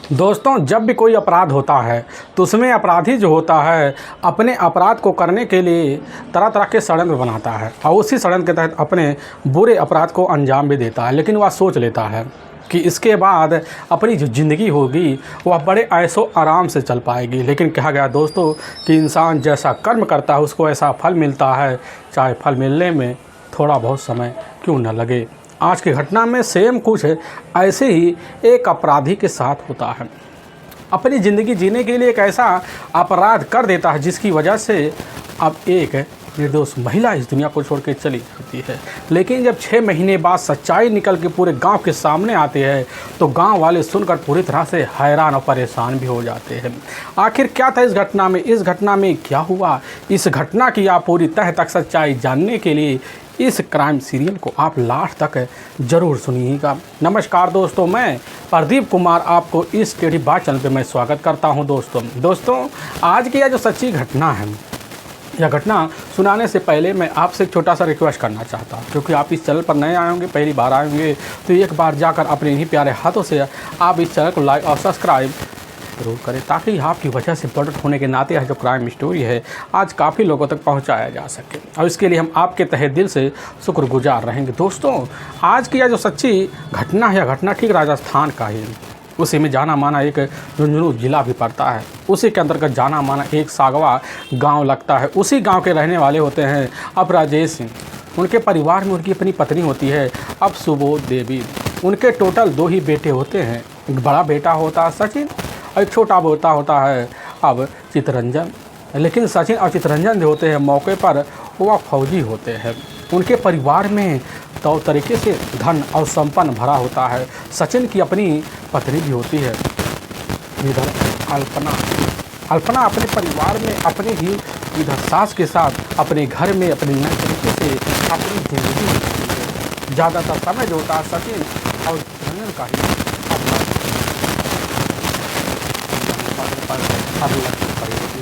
दोस्तों, जब भी कोई अपराध होता है तो उसमें अपराधी जो होता है अपने अपराध को करने के लिए तरह तरह के षड्यंत्र बनाता है और उसी षड्यंत्र के तहत अपने बुरे अपराध को अंजाम भी देता है। लेकिन वह सोच लेता है कि इसके बाद अपनी जो ज़िंदगी होगी वह बड़े ऐशो आराम से चल पाएगी। लेकिन कहा गया दोस्तों कि इंसान जैसा कर्म करता है उसको ऐसा फल मिलता है, चाहे फल मिलने में थोड़ा बहुत समय क्यों न लगे। आज की घटना में सेम कुछ ऐसे ही एक अपराधी के साथ होता है। अपनी ज़िंदगी जीने के लिए एक ऐसा अपराध कर देता है जिसकी वजह से अब एक निर्दोष महिला इस दुनिया को छोड़ के चली जाती है। लेकिन जब 6 महीने बाद सच्चाई निकल के पूरे गांव के सामने आती है तो गांव वाले सुनकर पूरी तरह से हैरान और परेशान भी हो जाते हैं। आखिर क्या था इस घटना में क्या हुआ, इस घटना की आप पूरी तह तक सच्चाई जानने के लिए इस क्राइम सीरियल को आप लास्ट तक ज़रूर सुनिएगा। नमस्कार दोस्तों, मैं प्रदीप कुमार आपको इस टेढ़ी बात चैनल पे मैं स्वागत करता हूं। दोस्तों आज की यह जो सच्ची घटना है, यह घटना सुनाने से पहले मैं आपसे एक छोटा सा रिक्वेस्ट करना चाहता हूँ, क्योंकि आप इस चैनल पर नए आए होंगे, पहली बार आए होंगे, तो एक बार जाकर अपने ही प्यारे हाथों से आप इस चैनल को लाइक और सब्सक्राइब जरूर करें, ताकि आपकी वजह से प्रोडक्ट होने के नाते यह जो क्राइम स्टोरी है आज काफ़ी लोगों तक पहुंचाया जा सके, और इसके लिए हम आपके तहे दिल से शुक्रगुजार रहेंगे। दोस्तों आज की यह जो सच्ची घटना है, यह घटना ठीक राजस्थान का ही, उसी में जाना माना एक झुंझुनू जिला भी पड़ता है, उसी के अंतर्गत जाना माना एक सागवा गांव लगता है। उसी गांव के रहने वाले होते हैं अब राजेश सिंह। उनके परिवार में उनकी अपनी पत्नी होती है अब सुबोध देवी। उनके टोटल 2 ही बेटे होते हैं, एक बड़ा बेटा होता है सचिन और एक छोटा बेटा होता है अब चितरंजन। लेकिन सचिन और चितरंजन जो होते हैं मौके पर वह फौजी होते हैं। उनके परिवार में तो तरीके से धन और संपन्न भरा होता है। सचिन की अपनी पत्नी भी होती है, इधर अल्पना अपने परिवार में अपने ही इधर सास के साथ अपने घर में अपने नए तरीके से अपनी जिंदगी में ज़्यादातर समय जो होता है सचिन और चितरंजन का ही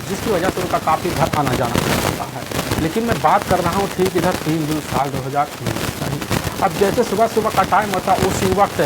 जिसकी वजह से उनका काफ़ी घर आना जाना पड़ता है। लेकिन मैं बात कर रहा हूँ ठीक इधर 3 जून साल 2019 का ही। अब जैसे सुबह का टाइम होता है उसी वक्त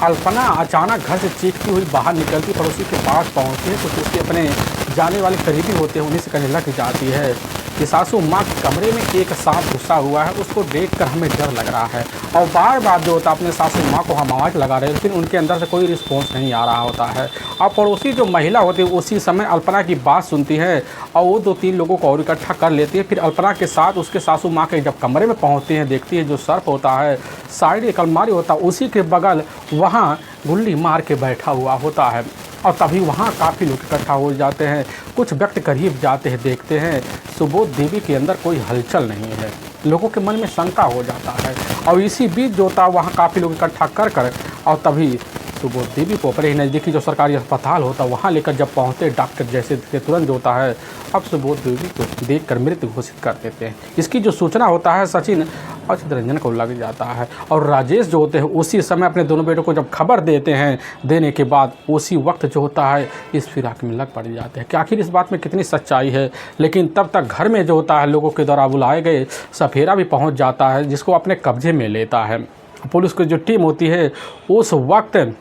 अल्पना अचानक घर से चीखती हुई बाहर निकलती, पड़ोसी के पास पहुँचती है। कुछ उसके अपने जाने वाले करीबी होते हैं, उन्हीं से कहने लग जाती है कि सासू माँ के कमरे में एक सांप घुसा हुआ है, उसको देखकर हमें डर लग रहा है। और बार बार जो होता है अपने सासू माँ को हम आवाज़ लगा रहे हैं, लेकिन उनके अंदर से कोई रिस्पॉन्स नहीं आ रहा होता है। और पड़ोसी जो महिला होती है उसी समय अल्पना की बात सुनती है और वो 2-3 लोगों को और इकट्ठा कर लेती है। फिर अल्पना के साथ उसके सासू माँ के जब कमरे में पहुँचती हैं, देखती है जो सर्प होता है साइड एक अलमारी होता है, उसी के बगल वहाँ गुल्ली मार के बैठा हुआ होता है। और तभी वहाँ काफ़ी लोग इकट्ठा हो जाते हैं। कुछ व्यक्ति करीब जाते हैं, देखते हैं सुबोध देवी के अंदर कोई हलचल नहीं है। लोगों के मन में शंका हो जाता है और इसी बीच जो होता है वहाँ काफ़ी लोग इकट्ठा कर और तभी सुबोध देवी को अपने नज़दीकी जो सरकारी अस्पताल होता है वहाँ लेकर जब पहुँचते डॉक्टर जैसे तुरंत जो होता है अब सुबोध देवी को देखकर मृत घोषित कर देते हैं। इसकी जो सूचना होता है सचिन और चितरंजन को लग जाता है और राजेश जो होते हैं उसी समय अपने दोनों बेटों को जब खबर देते हैं, देने के बाद उसी वक्त जो होता है इस फिराक में लग पड़ जाते हैं कि आखिर इस बात में कितनी सच्चाई है। लेकिन तब तक घर में जो होता है लोगों के द्वारा बुलाए गए सफेरा भी पहुँच जाता है, जिसको अपने कब्जे में लेता है। पुलिस की जो टीम होती है उस वक्त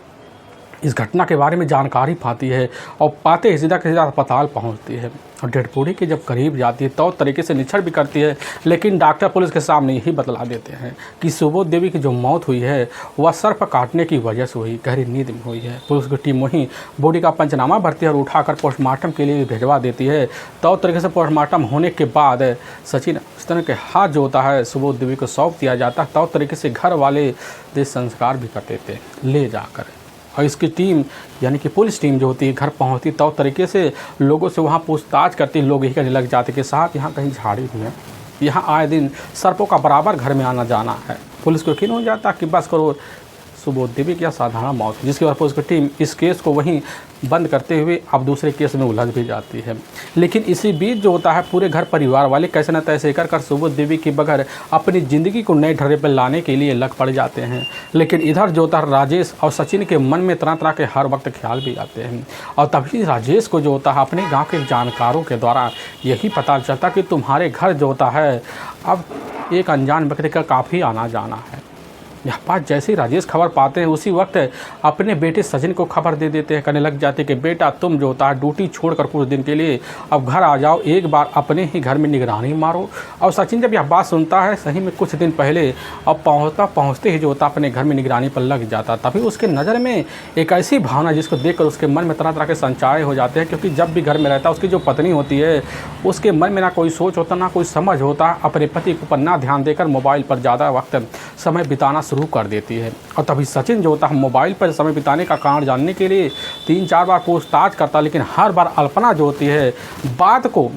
इस घटना के बारे में जानकारी पाती है और पाते ही सीधा के सीधा अस्पताल पहुंचती है और डेड बॉडी के जब करीब जाती है तो तरीके से निरीक्षण भी करती है। लेकिन डॉक्टर पुलिस के सामने यही बतला देते हैं कि सुबोध देवी की जो मौत हुई है वह सर्प काटने की वजह से हुई, गहरी नींद में हुई है। पुलिस की टीम वहीं बॉडी का पंचनामा भरती है और उठाकर पोस्टमार्टम के लिए भिजवा देती है। तो तरीके से पोस्टमार्टम होने के बाद सचिन के हाथ जो होता है सुबोध देवी को सौंप दिया जाता है। तो तरीके से घर वाले देह संस्कार भी कर देते हैं ले जाकर। और इसकी टीम यानी कि पुलिस टीम जो होती है घर पहुंचती तो तरीके से लोगों से वहां पूछताछ करती, लोग यही कहने लग जाते कि साहब यहाँ कहीं झाड़ी भी है, यहाँ आए दिन सर्पों का बराबर घर में आना जाना है। पुलिस को यकीन हो जाता कि बस करो सुबोध देवी की साधारण मौत, जिसके बाद पुलिस की टीम इस केस को वहीं बंद करते हुए अब दूसरे केस में उलझ भी जाती है। लेकिन इसी बीच जो होता है पूरे घर परिवार वाले कैसे न तैसे कर सुबोध देवी के बगैर अपनी ज़िंदगी को नए ढर्रे पर लाने के लिए लग पड़ जाते हैं। लेकिन इधर जो होता है राजेश और सचिन के मन में तरह तरह के हर वक्त ख्याल भी आते हैं। और तभी राजेश को जो होता है अपने गाँव के जानकारों के द्वारा यही पता चलता कि तुम्हारे घर जो होता है अब एक अनजान व्यक्ति का काफ़ी आना जाना है। यह बात जैसे ही राजेश खबर पाते हैं उसी वक्त अपने बेटे सचिन को खबर दे देते हैं, कहने लग जाते हैं कि बेटा तुम जो होता है ड्यूटी छोड़कर कुछ दिन के लिए अब घर आ जाओ, एक बार अपने ही घर में निगरानी मारो। और सचिन जब यह बात सुनता है सही में कुछ दिन पहले अब पहुँचते ही जो होता अपने घर में निगरानी पर लग जाता, तभी उसके नज़र में एक ऐसी भावना जिसको देखकर उसके मन में तरह तरह के संचार हो जाते हैं, क्योंकि जब भी घर में रहता है उसकी जो पत्नी होती है उसके मन में ना कोई सोच होता ना कोई समझ होता, अपने पति को पर ना ध्यान देकर मोबाइल पर ज़्यादा वक्त समय बिताना शुरू कर देती है। और तभी सचिन जो होता है मोबाइल पर समय बिताने का कारण जानने के लिए 3-4 बार पूछताछ करता, लेकिन हर बार अल्पना जो होती है बात को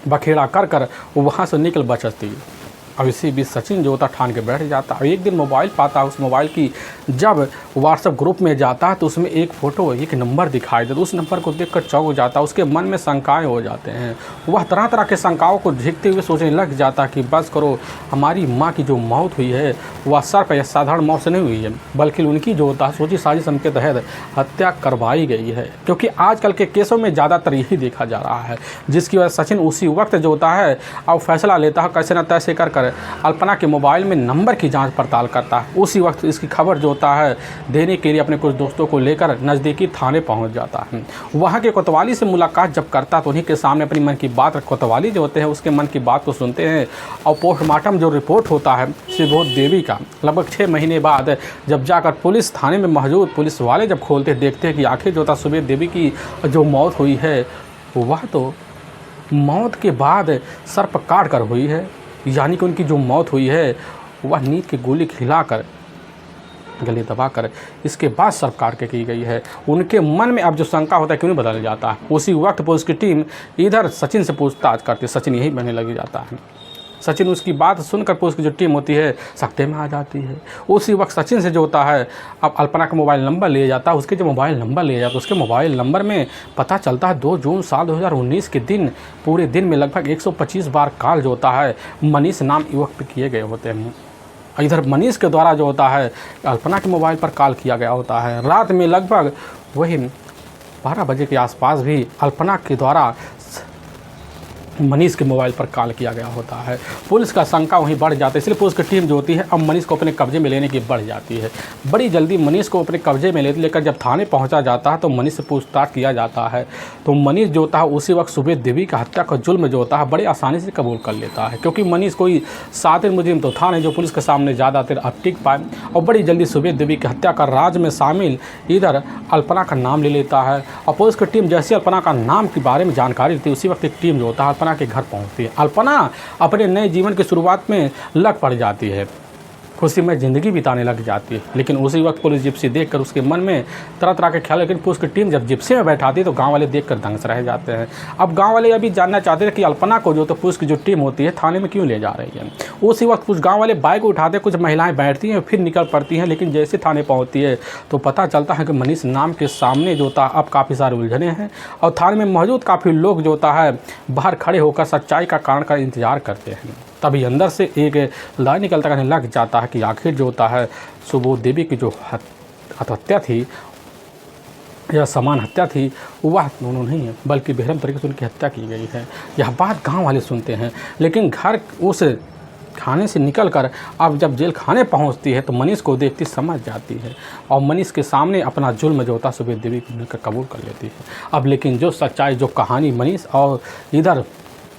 बखेड़ा कर कर वो वहाँ से निकल बचती है। अब इसी बीच सचिन जो होता ठान के बैठ जाता है। एक दिन मोबाइल पाता है, उस मोबाइल की जब व्हाट्सएप ग्रुप में जाता है तो उसमें एक फ़ोटो एक नंबर दिखाई देता, उस नंबर को देखकर चौंक जाता है, उसके मन में शंकाएं हो जाते हैं। वह तरह तरह के शंकाओं को झेलते हुए सोचने लग जाता कि बस करो, हमारी माँ की जो मौत हुई है वह सिर्फ या साधारण मौत से नहीं हुई है, बल्कि उनकी जो होता है सोची साजिश के तहत हत्या करवाई गई है। क्योंकि आजकल के केसों में ज़्यादातर यही देखा जा रहा है, जिसकी वजह से सचिन उसी वक्त जो होता है अब फैसला लेता है कैसे न तैसे कर अल्पना के मोबाइल में नंबर की जांच पड़ताल करता है। उसी वक्त इसकी खबर जो होता है देने के लिए अपने कुछ दोस्तों को लेकर नज़दीकी थाने पहुंच जाता है। वहां के कोतवाली से मुलाकात जब करता तो उन्हीं के सामने अपनी मन की बात, कोतवाली जो होते हैं उसके मन की बात को सुनते हैं। और पोस्टमार्टम जो रिपोर्ट होता है सुबोध देवी का लगभग 6 महीने बाद जब जाकर पुलिस थाने में मौजूद पुलिस वाले जब खोलते देखते हैं कि आखिर जो होता सुबोध देवी की जो मौत हुई है वह तो मौत के बाद सर्प काट कर हुई है, यानी कि उनकी जो मौत हुई है वह नींद की गोली खिलाकर गले दबाकर इसके बाद सर्प काट के की गई है। उनके मन में अब जो शंका होता है क्यों नहीं बदल जाता है। उसी वक्त पुलिस की टीम इधर सचिन से पूछताछ करती है, सचिन यही बनने लग जाता है। सचिन उसकी बात सुनकर पुलिस की जो टीम होती है सख्ते में आ जाती है। उसी वक्त सचिन से जो होता है अब अल्पना का मोबाइल नंबर लिया जाता है। उसके जो मोबाइल नंबर लिया जाता है उसके मोबाइल नंबर में पता चलता है 2 जून साल 2019 के दिन पूरे दिन में लगभग 125 बार कॉल जो होता है मनीष नाम युवक पे किए गए होते हैं। इधर मनीष के द्वारा जो होता है अल्पना के मोबाइल पर कॉल किया गया होता है। रात में लगभग वही 12 बजे के आसपास भी अल्पना के द्वारा मनीष के मोबाइल पर कॉल किया गया होता है। पुलिस का शंका वहीं बढ़ जाता है, इसलिए पुलिस की टीम जो होती है अब मनीष को अपने कब्जे में लेने की बढ़ जाती है। बड़ी जल्दी मनीष को अपने कब्जे में लेकर जब थाने पहुंचा जाता है तो मनीष से पूछताछ किया जाता है। तो मनीष जो होता है उसी वक्त सुबेद देवी का हत्या का जुल्म जो होता है बड़े आसानी से कबूल कर लेता है, क्योंकि मनीष कोई सातिर मुजरिम तो था नहीं जो पुलिस के सामने ज़्यादा देर अब टिक पाए। और बड़ी जल्दी सुबेद देवी की हत्या का राज में शामिल इधर अल्पना का नाम ले लेता है। और पुलिस की टीम जैसे अल्पना का नाम के बारे में जानकारी लेती है उसी वक्त एक टीम जो होता है अल्पना के घर पहुंचती है। अल्पना अपने नए जीवन की शुरुआत में लग पड़ जाती है, खुशी में ज़िंदगी बिताने लग जाती है। लेकिन उसी वक्त पुलिस जिप्सी देखकर उसके मन में तरह तरह के ख्याल, लेकिन पुलिस की टीम जब जिप्सी में बैठाती है तो गांव वाले देखकर दंग से रह जाते हैं। अब गांव वाले अभी जानना चाहते हैं कि अल्पना को जो तो पुलिस की जो टीम होती है थाने में क्यों ले जा रही है। उसी वक्त कुछ गाँव वाले बाइक उठाते, कुछ महिलाएँ बैठती हैं फिर निकल पड़ती हैं। लेकिन जैसे थाने पहुँचती है तो पता चलता है कि मनीष नाम के सामने जो होता है अब काफ़ी सारे उलझने हैं और थाने में मौजूद काफ़ी लोग जो होता है बाहर खड़े होकर सच्चाई का कारण का इंतजार करते हैं। तभी अंदर से एक लाइन निकलता कहने लग जाता है कि आखिर जो होता है सुबोध देवी की जो हत्या थी या समान हत्या थी वह दोनों नहीं है बल्कि बेरहम तरीके से उनकी हत्या की गई है। यह बात गांव वाले सुनते हैं, लेकिन घर उस खाने से निकलकर अब जब जेल खाने पहुंचती है तो मनीष को देखती समझ जाती है और मनीष के सामने अपना जुल्म जो होता है सुबेद देवी को मिलकर कबूल कर लेती है। अब लेकिन जो सच्चाई जो कहानी मनीष और इधर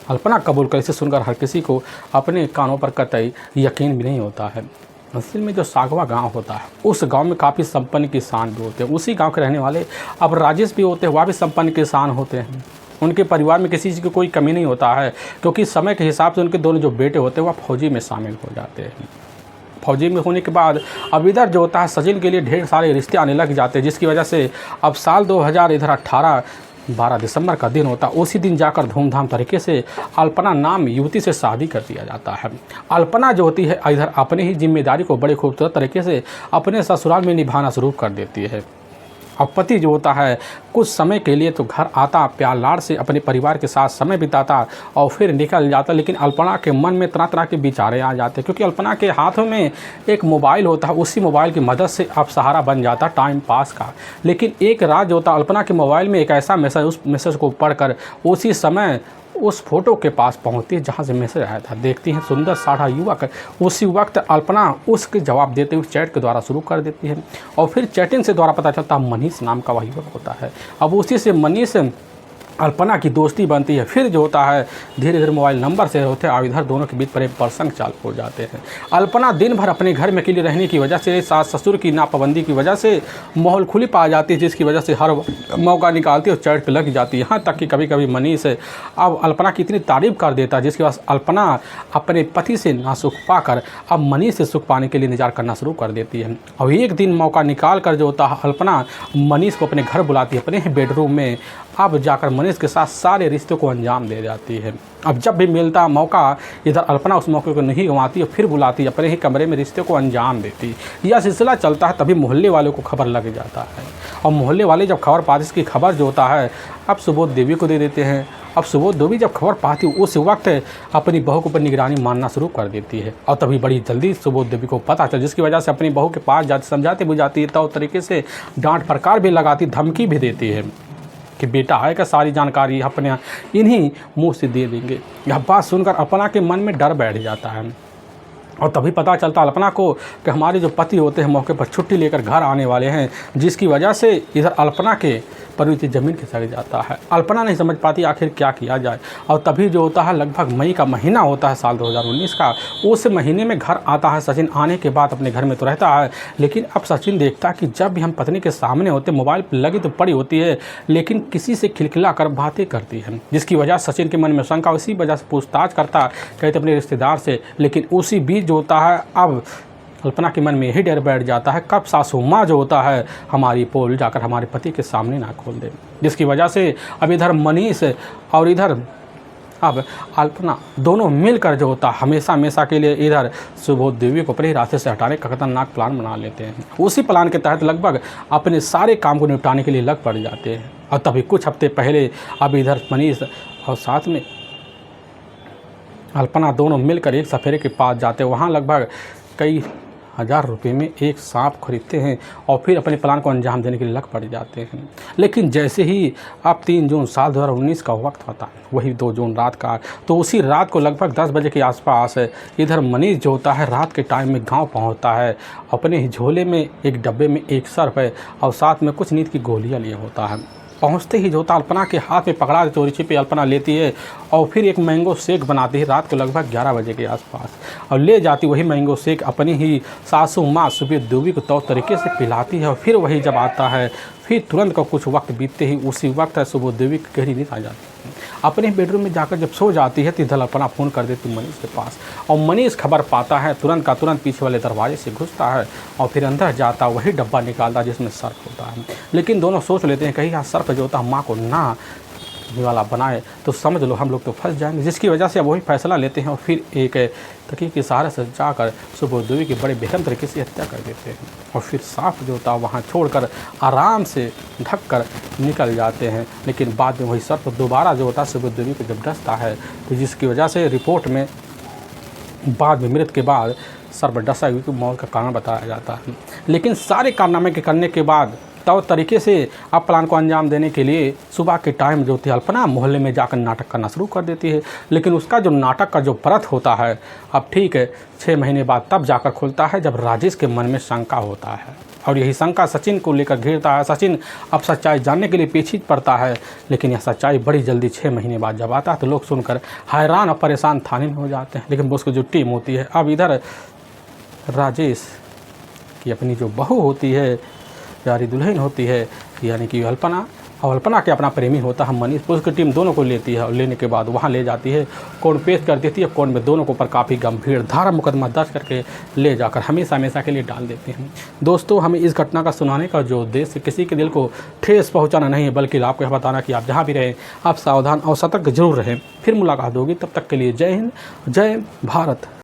अल्पना कबूल कर इसे सुनकर हर किसी को अपने कानों पर कतई यकीन भी नहीं होता है। असल में जो सागवा गांव होता है उस गांव में काफ़ी संपन्न किसान भी होते हैं। उसी गांव के रहने वाले अब राजेश भी होते हैं, वह भी संपन्न किसान होते हैं। उनके परिवार में किसी चीज़ की कोई कमी नहीं होता है, क्योंकि समय के हिसाब से उनके दोनों जो बेटे होते हैं वह फौजी में शामिल हो जाते हैं। फौजी में होने के बाद अब इधर जो होता है सचिन के लिए ढेर सारे रिश्ते आने लग जाते हैं, जिसकी वजह से अब साल 2018 12 दिसंबर का दिन होता है। उसी दिन जाकर धूमधाम तरीके से अल्पना नाम युवती से शादी कर दिया जाता है। अल्पना जो होती है इधर अपनी ही जिम्मेदारी को बड़े खूबसूरत तरीके से अपने ससुराल में निभाना शुरू कर देती है। और पति जो होता है कुछ समय के लिए तो घर आता, प्यार लाड़ से अपने परिवार के साथ समय बिताता और फिर निकल जाता, लेकिन अल्पना के मन में तरह तरह के विचारे आ जाते, क्योंकि अल्पना के हाथों में एक मोबाइल होता है। उसी मोबाइल की मदद से अब सहारा बन जाता टाइम पास का। लेकिन एक रात जो होता अल्पना के मोबाइल में एक ऐसा मैसेज, उस मैसेज को पढ़कर उसी समय उस फोटो के पास पहुंचती है जहां से मैसेज आया था। देखती हैं सुंदर साढ़ा युवक। उसी वक्त अल्पना उसके जवाब देते हुए चैट के द्वारा शुरू कर देती है और फिर चैटिंग से द्वारा पता चलता है मनीष नाम का वह युवक होता है। अब उसी से मनीष अल्पना की दोस्ती बनती है। फिर जो होता है धीरे धीरे मोबाइल नंबर से होते हैं और इधर दोनों के बीच पर एक प्रसंग चालू हो जाते हैं। अल्पना दिन भर अपने घर में अकेले रहने की वजह से, सास ससुर की नापाबंदी की वजह से माहौल खुली पा जाती है, जिसकी वजह से हर मौका निकालती है और चैट पे लग जाती है। यहाँ तक कि कभी कभी मनीष अब अल्पना की इतनी तारीफ कर देता है जिसके बाद अल्पना अपने पति से ना सुख पाकर अब मनीष से सुख पाने के लिए इंतजार करना शुरू कर देती है। और एक दिन मौका निकाल कर जो होता है अल्पना मनीष को अपने घर बुलाती है, अपने ही बेडरूम में। अब जाकर मनीष के साथ सारे रिश्तों को अंजाम दे जाती है। अब जब भी मिलता मौका इधर अल्पना उस मौके को नहीं गंवाती और फिर बुलाती, अपने ही कमरे में रिश्ते को अंजाम देती। यह सिलसिला चलता है, तभी मोहल्ले वालों को खबर लग जाता है और मोहल्ले वाले जब खबर पाते इसकी खबर जो होता है अब सुबोध देवी को दे देते हैं। अब सुबोध देवी जब खबर पाती उस वक्त अपनी बहू के ऊपर निगरानी मानना शुरू कर देती है और तभी बड़ी जल्दी सुबोध देवी को पता चल, जिसकी वजह से अपनी बहू के पास जाती, समझाती बुझाती है, तो तरीके से डांट फटकार भी लगाती, धमकी भी देती है कि बेटा है का सारी जानकारी अपने इन्हीं मुंह से दे देंगे। यह बात सुनकर अल्पना के मन में डर बैठ जाता है और तभी पता चलता अल्पना को कि हमारे जो पति होते हैं मौके पर छुट्टी लेकर घर आने वाले हैं, जिसकी वजह से इधर अल्पना के परिणति ज़मीन के सर जाता है। अल्पना नहीं समझ पाती आखिर क्या किया जाए और तभी जो होता है लगभग मई का महीना होता है साल 2019 का। उस महीने में घर आता है सचिन। आने के बाद अपने घर में तो रहता है, लेकिन अब सचिन देखता है कि जब भी हम पत्नी के सामने होते मोबाइल पर लगी तो पड़ी होती है, लेकिन किसी से खिलखिला कर बातें करती है, जिसकी वजह सचिन के मन में शंका। उसी वजह से पूछताछ करता कहते अपने रिश्तेदार से, लेकिन उसी बीच जो होता है अब अल्पना के मन में यही डर बैठ जाता है कब सासू माँ जो होता है हमारी पोल जाकर हमारे पति के सामने ना खोल दे, जिसकी वजह से अब इधर मनीष और इधर अब अल्पना दोनों मिलकर जो होता हमेशा हमेशा के लिए इधर सुबोध देवी को अपने रास्ते से हटाने का खतरनाक प्लान बना लेते हैं। उसी प्लान के तहत लगभग अपने सारे काम को निपटाने के लिए लग पड़ जाते हैं और तभी कुछ हफ्ते पहले अब इधर मनीष और साथ में अल्पना दोनों मिलकर एक सफेरे के पास जाते हैं। वहाँ लगभग कई हज़ार रुपये में एक सांप खरीदते हैं और फिर अपने प्लान को अंजाम देने के लिए लग पड़ जाते हैं। लेकिन जैसे ही अब 3 जून साल 2019 का वक्त होता है, वही 2 जून रात का, तो उसी रात को लगभग 10 बजे के आसपास इधर मनीष जो होता है रात के टाइम में गांव पहुंचता है। अपने ही झोले में एक डब्बे में एक सर्फ है और साथ में कुछ नींद की गोलियां लिए होता है। पहुंचते ही जो होता अल्पना के हाथ में पकड़ा चोरी छिपे अल्पना लेती है और फिर एक मैंगो शेक बनाती है रात को लगभग 11 बजे के आसपास और ले जाती वही मैंगो शेक अपनी ही सासू माँ सुबोध देवी को तौर तरीके से पिलाती है। और फिर वही जब आता है फिर तुरंत का कुछ वक्त बीतते ही उसी वक्त सुबोध देवी की गहरी नींद आ जाती है। अपने बेडरूम में जाकर जब सो जाती है तो इधर अल्पना फ़ोन कर देती मनीष के पास और मनीष खबर पाता है, तुरंत का तुरंत पीछे वाले दरवाजे से घुसता है और फिर अंदर जाता वही डब्बा निकालता जिसमें सर्फ होता है। लेकिन दोनों सोच लेते हैं कहीं यहाँ सर्फ जो होता है माँ को ना वाला बनाए तो समझ लो हम लोग तो फंस जाएंगे, जिसकी वजह से अब वही फैसला लेते हैं और फिर एक तकिए के सहारे से जाकर सुबोध देवी की बड़े बेहतर तरीके से हत्या कर देते हैं और फिर सांप जो होता है वहाँ छोड़कर आराम से ढक कर निकल जाते हैं। लेकिन बाद में वही सर्प दोबारा जो होता है सुबोध देवी को जब डसता है तो जिसकी वजह से रिपोर्ट में बाद में मृत्यु के बाद सर्प डसा हुई की मौत का कारण बताया जाता है। लेकिन सारे कारनामे के करने के बाद तो तरीके से अब प्लान को अंजाम देने के लिए सुबह के टाइम जो थी अल्पना मोहल्ले में जाकर नाटक करना शुरू कर देती है। लेकिन उसका जो नाटक का जो परत होता है अब ठीक है 6 महीने बाद तब जाकर खुलता है जब राजेश के मन में शंका होता है और यही शंका सचिन को लेकर घेरता है। सचिन अब सच्चाई जानने के लिए पीछे पड़ता है, लेकिन यह सच्चाई बड़ी जल्दी 6 महीने बाद जब आता है तो लोग सुनकर हैरान और परेशान थाने में हो जाते हैं। लेकिन उसकी जो टीम होती है अब इधर राजेश की अपनी जो बहू होती है यारी दुल्हन होती है यानी कि अल्पना और अल्पना के अपना प्रेमी होता है मनीष, पुलिस की टीम दोनों को लेती है और लेने के बाद वहाँ ले जाती है, कोर्ट पेश कर देती है। कोर्ट में दोनों को ऊपर काफ़ी गंभीर धारा मुकदमा दर्ज करके ले जाकर हमेशा हमेशा के लिए डाल देते हैं। दोस्तों हमें इस घटना का सुनाने का जो उद्देश्य किसी के दिल को ठेस पहुँचाना नहीं है, बल्कि आपको यह बताना कि आप जहाँ भी रहें आप सावधान और सतर्क जरूर रहें। फिर मुलाकात होगी, तब तक के लिए जय हिंद, जय भारत।